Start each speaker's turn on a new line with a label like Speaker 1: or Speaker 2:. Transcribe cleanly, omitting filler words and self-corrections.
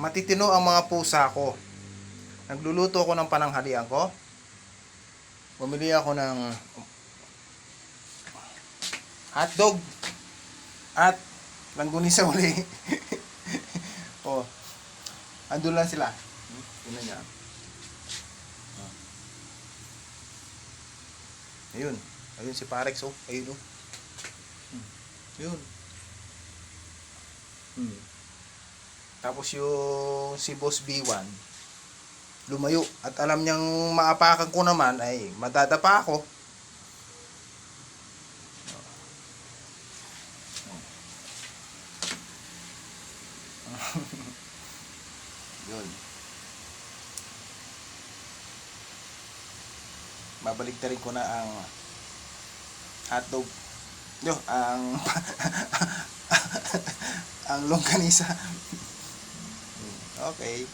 Speaker 1: matitino ang mga pusa ko. Nagluluto ako ng pananghalian ko. Bumili ako ng hotdog at langgunisa uli. Oh, andun lang sila. Tingnan niya. Ayun. Ayun si Parex, oh. Ayun, oh. Ayun. Tapos yung si Boss B1 lumayo at alam niyang maapakan ko naman ay madadapa ako. Yun. Babalik na rin ko na ang hotdog. Yo, ang ang longganisa. Okay.